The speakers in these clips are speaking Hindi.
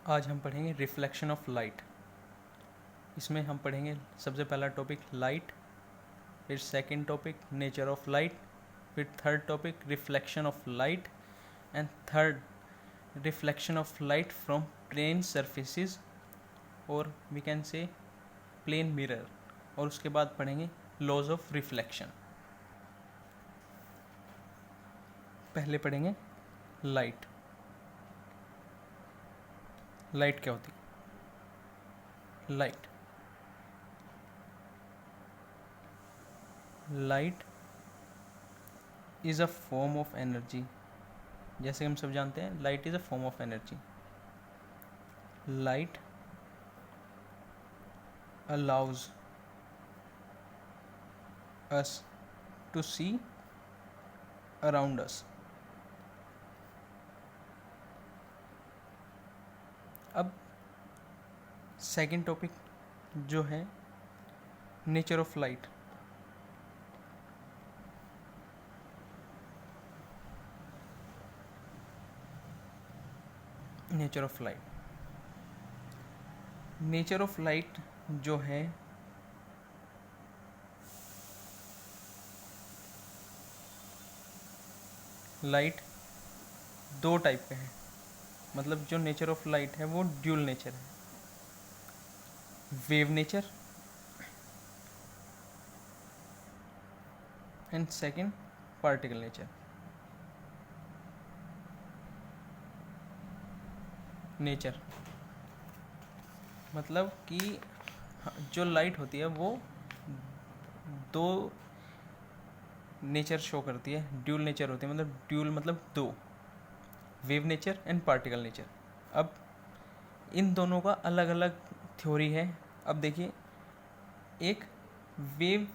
आज हम पढ़ेंगे रिफ्लेक्शन ऑफ लाइट। इसमें हम पढ़ेंगे सबसे पहला टॉपिक लाइट, फिर second topic nature of light, फिर third topic reflection of light and third reflection of light from plane surfaces और we can say plane mirror, और उसके बाद पढ़ेंगे लॉज ऑफ रिफ्लेक्शन। पहले पढ़ेंगे लाइट। लाइट क्या होती है? Light is a form of energy. जैसे हम सब जानते हैं light is a form of energy. Light allows us to see around us. अब सेकंड टॉपिक जो है nature of light. Nature of light nature of light जो है लाइट दो टाइप के हैं। मतलब जो नेचर ऑफ लाइट है वो ड्यूल नेचर है, wave nature and second particle nature. Nature मतलब कि जो लाइट होती है वो दो नेचर शो करती है। ड्यूल नेचर होती है, मतलब ड्यूल मतलब दो, wave nature and particle nature. अब इन दोनों का अलग अलग थ्योरी है। अब देखिए, एक वेव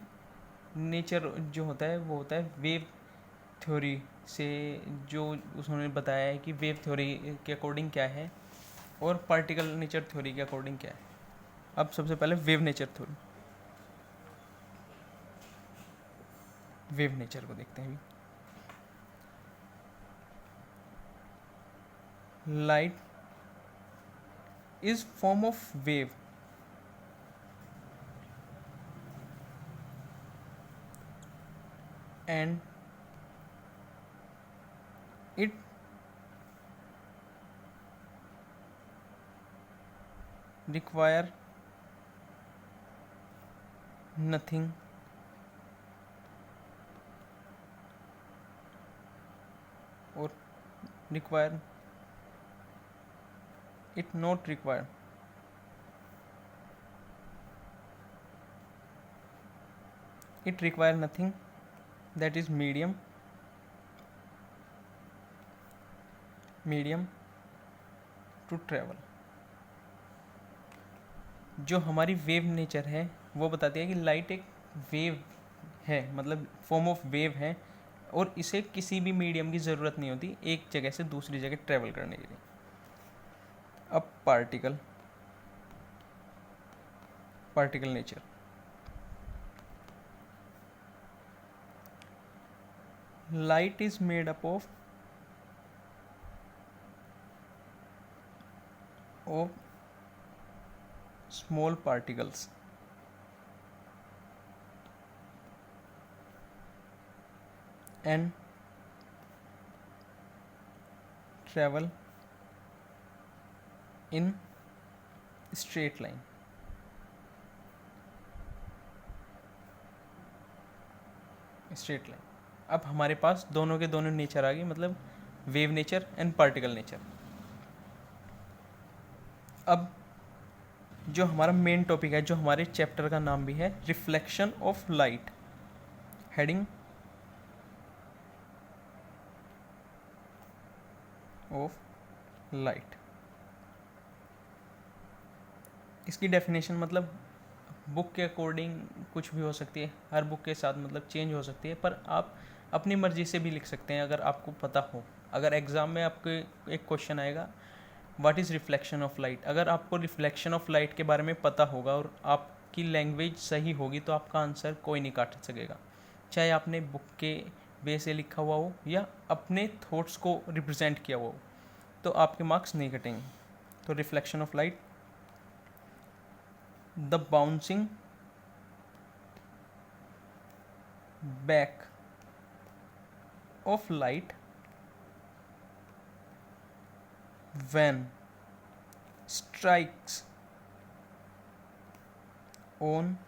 नेचर जो होता है वो होता है वेव थ्योरी से, जो उन्होंने बताया है कि वेव थ्योरी के अकॉर्डिंग क्या है और पार्टिकल नेचर थ्योरी के अकॉर्डिंग क्या है। अब सबसे पहले wave nature theory, wave nature को देखते हैं। Light is form of wave and it require nothing or require it not require it require nothing, that is medium to travel. जो हमारी वेव नेचर है वो बताती है कि लाइट एक वेव है, मतलब फॉर्म ऑफ वेव है, और इसे किसी भी मीडियम की ज़रूरत नहीं होती एक जगह से दूसरी जगह ट्रेवल करने के लिए। अब particle nature. Light is made up of small particles and travel in straight line. अब हमारे पास दोनों के दोनों नेचर आ गए, मतलब wave nature and particle nature. अब जो हमारा मेन टॉपिक है, जो हमारे चैप्टर का नाम भी है, reflection of light. Heading of light. इसकी डेफिनेशन मतलब बुक के अकॉर्डिंग कुछ भी हो सकती है, हर बुक के साथ मतलब चेंज हो सकती है, पर आप अपनी मर्ज़ी से भी लिख सकते हैं अगर आपको पता हो। अगर एग्ज़ाम में आपको एक क्वेश्चन आएगा what is reflection of light, अगर आपको रिफ्लेक्शन ऑफ लाइट के बारे में पता होगा और आपकी लैंग्वेज सही होगी तो आपका आंसर कोई नहीं काट सकेगा, चाहे आपने बुक के वे से लिखा हुआ हो या अपने थॉट्स को रिप्रेजेंट किया हुआ हो, तो आपके मार्क्स नहीं कटेंगे। तो reflection of light, the bouncing back of light when strikes on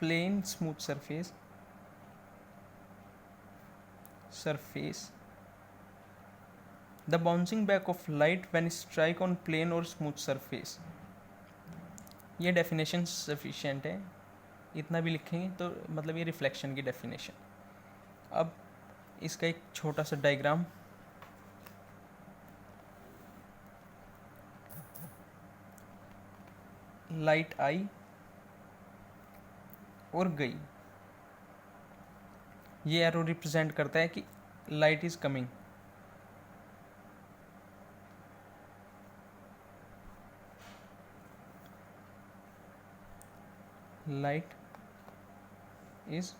plane smooth surface the bouncing back of light when strike on plane or smooth surface. ये डेफिनेशन सफिशिएंट है, इतना भी लिखेंगे तो मतलब ये रिफ्लेक्शन की डेफिनेशन. अब इसका एक छोटा सा डायग्राम. लाइट आई और गई. ये एरो रिप्रेजेंट करता है कि light is coming. Light is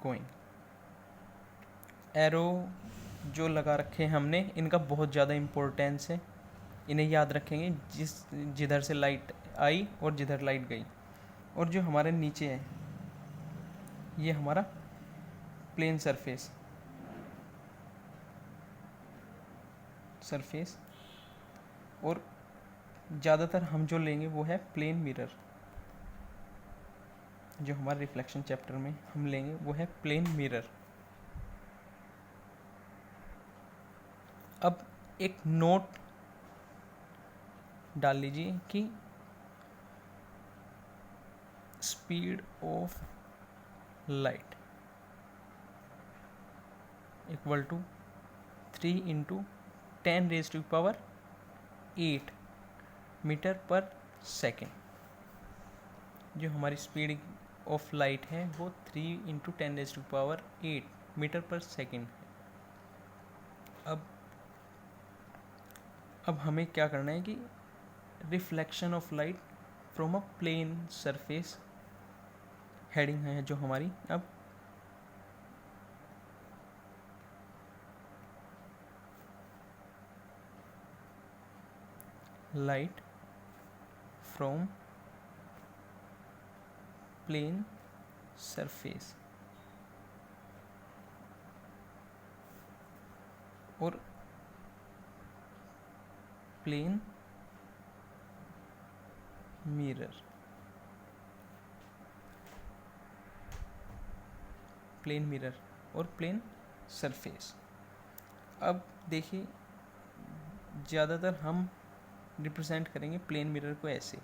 going. Arrow जो लगा रखे हैं हमने, इनका बहुत ज़्यादा इम्पोर्टेंस है. इन्हें याद रखेंगे जिधर से लाइट आई और जिधर लाइट गई. और जो हमारे नीचे है ये हमारा प्लेन सरफेस और ज़्यादातर हम जो लेंगे वो है प्लेन मिरर. जो हमारे रिफ्लेक्शन चैप्टर में हम लेंगे वो है प्लेन मिरर. अब एक नोट डाल लीजिए कि speed of light equal to 3 × 10⁸ metre per second. जो हमारी स्पीड ऑफ लाइट है वो 3 × 10⁸ मीटर पर सेकेंड है. अब हमें क्या करना है कि reflection of light from a plane surface heading है जो हमारी. अब लाइट फ्रॉम प्लेन सरफेस और प्लेन मिरर. प्लेन मिरर और प्लेन सरफेस. अब देखिए ज़्यादातर हम रिप्रेजेंट करेंगे प्लेन मिरर को ऐसे.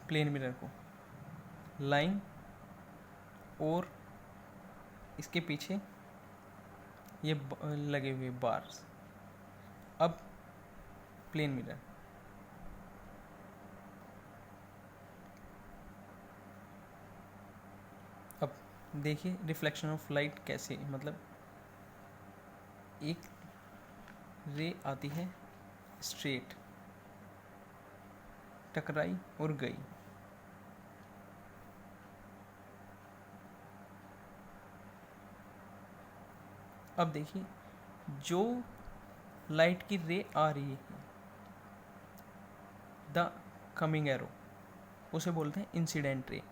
प्लेन मिरर को लाइन और इसके पीछे ये लगे हुए बार्स. अब प्लेन मिरर, अब देखिए रिफ्लेक्शन ऑफ लाइट कैसे, मतलब एक रे आती है स्ट्रेट, टकराई और गई. अब देखिए जो लाइट की रे आ रही है, द कमिंग एरो, उसे बोलते हैं इंसिडेंट रे.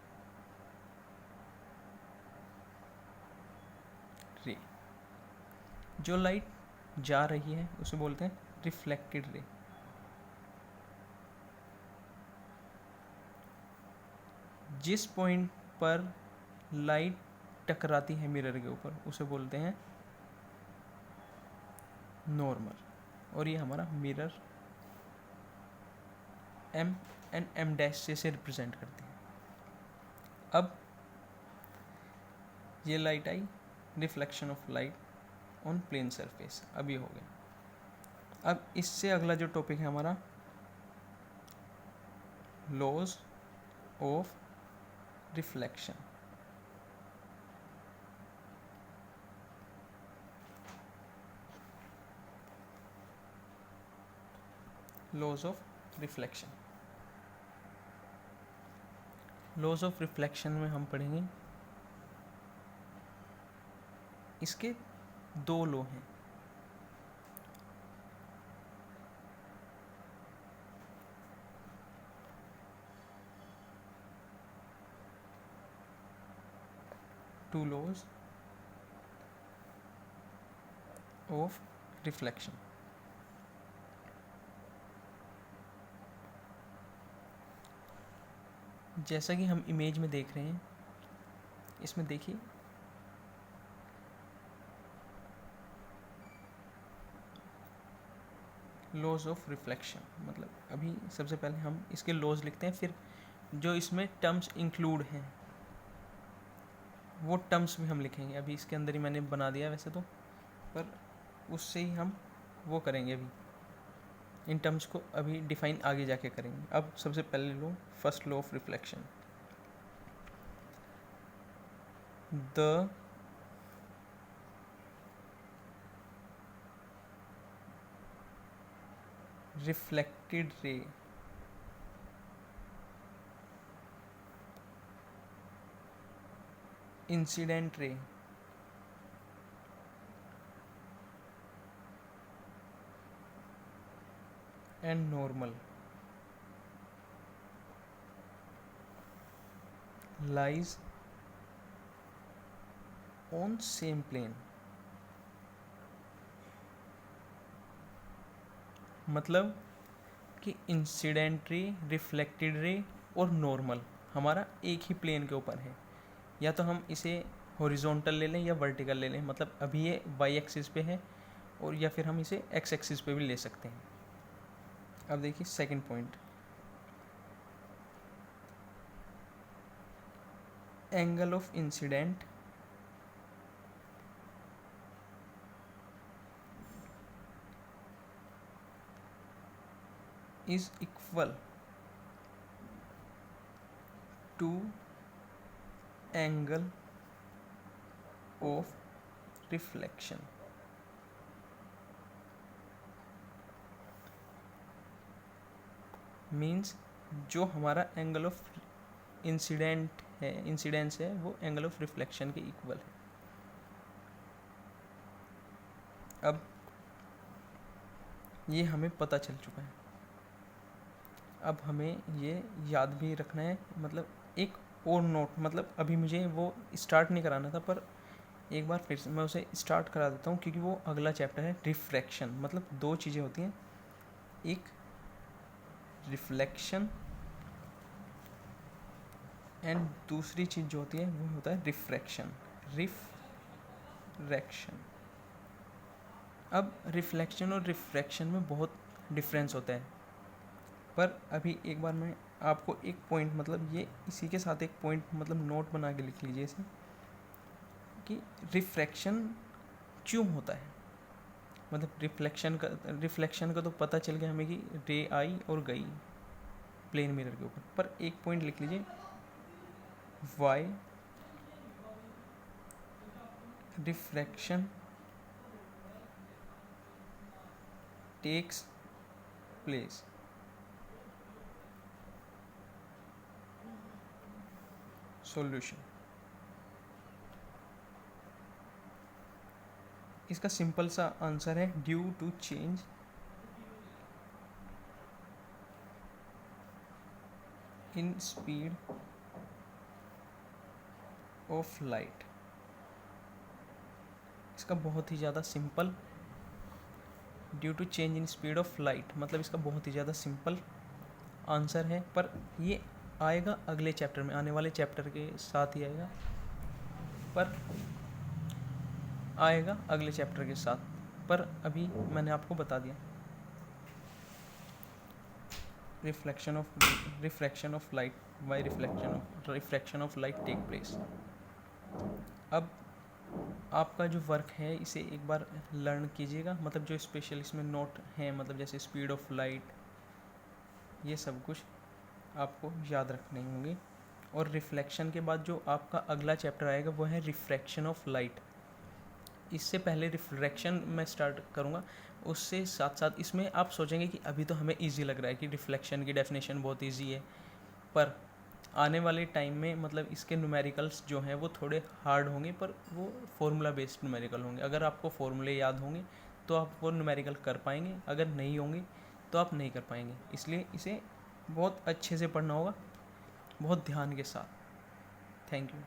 जो लाइट जा रही है उसे बोलते हैं रिफ्लेक्टेड रे. जिस पॉइंट पर लाइट टकराती है मिरर के ऊपर उसे बोलते हैं नॉर्मल. और ये हमारा मिरर M एंड M' से रिप्रेजेंट करते हैं. अब ये लाइट आई, reflection of light on plane surface, अब ये हो गया. अब इससे अगला जो टॉपिक है हमारा laws of reflection. Laws of reflection. Laws of reflection में हम पढ़ेंगे इसके दो लो हैं। Two laws of reflection. जैसा कि हम इमेज में देख रहे हैं, इसमें देखिए लॉज ऑफ रिफ्लेक्शन, मतलब अभी सबसे पहले हम इसके लॉज लिखते हैं, फिर जो इसमें टर्म्स इंक्लूड हैं वो टर्म्स भी हम लिखेंगे। अभी इसके अंदर ही मैंने बना दिया वैसे तो, पर उससे ही हम वो करेंगे। अभी इन टर्म्स को अभी डिफाइन आगे जाके करेंगे। अब सबसे पहले लो first law of reflection, the reflected ray incident ray and normal lies on same plane। मतलब कि इंसिडेंट रे, रिफ्लेक्टेड रे और नॉर्मल हमारा एक ही प्लेन के ऊपर है। या तो हम इसे हॉरिजॉन्टल ले लें या वर्टिकल ले लें, मतलब अभी ये वाई एक्सिस पे है, और या फिर हम इसे एक्स एक्सिस पे भी ले सकते हैं। अब देखिए second point, angle of incident is equal to angle of reflection। Means जो हमारा एंगल ऑफ इंसिडेंट है, इंसिडेंस है, वो एंगल ऑफ रिफ्लेक्शन के इक्वल है। अब ये हमें पता चल चुका है। अब हमें ये याद भी रखना है, मतलब एक और नोट, मतलब अभी मुझे वो स्टार्ट नहीं कराना था, पर एक बार फिर से मैं उसे स्टार्ट करा देता हूँ, क्योंकि वो अगला चैप्टर है रिफ्रैक्शन। मतलब दो चीज़ें होती हैं, एक रिफ्लेक्शन एंड दूसरी चीज़ जो होती है वो होता है रिफ्रैक्शन। रिफ्रैक्शन, अब रिफ्लेक्शन और रिफ्रैक्शन में बहुत डिफरेंस होता है, पर अभी एक बार मैं आपको एक पॉइंट, मतलब ये इसी के साथ एक पॉइंट मतलब नोट बना के लिख लीजिए इसे, कि रिफ्रैक्शन क्यों होता है। मतलब रिफ्लेक्शन का तो पता चल गया हमें कि रे आई और गई प्लेन मिरर के ऊपर, पर एक पॉइंट लिख लीजिए, why refraction takes place. Solution, इसका सिंपल सा आंसर है due to change in speed of light. इसका बहुत ही ज़्यादा simple, due to change in speed of light, मतलब इसका बहुत ही ज़्यादा सिंपल आंसर है, पर ये आएगा अगले चैप्टर में, आने वाले चैप्टर के साथ ही आएगा, पर आएगा अगले चैप्टर के साथ, पर अभी मैंने आपको बता दिया। Refraction of light, why refraction of light take place. अब आपका जो वर्क है इसे एक बार लर्न कीजिएगा, मतलब जो स्पेशल इसमें नोट हैं, मतलब जैसे स्पीड ऑफ लाइट, ये सब कुछ आपको याद रखने होंगे। और रिफ्लेक्शन के बाद जो आपका अगला चैप्टर आएगा वो है रिफ्रैक्शन ऑफ लाइट। इससे पहले रिफ्रैक्शन मैं स्टार्ट करूँगा, उससे साथ साथ इसमें आप सोचेंगे कि अभी तो हमें इजी लग रहा है कि रिफ्लेक्शन की डेफिनेशन बहुत इजी है, पर आने वाले टाइम में मतलब इसके न्यूमेरिकल्स जो हैं वो थोड़े हार्ड होंगे, पर वो फॉर्मूला बेस्ड न्यूमेरिकल होंगे। अगर आपको फॉर्मूले याद होंगे तो आप वो न्यूमेरिकल कर पाएंगे, अगर नहीं होंगे तो आप नहीं कर पाएंगे। इसलिए इसे बहुत अच्छे से पढ़ना होगा, बहुत ध्यान के साथ। Thank you.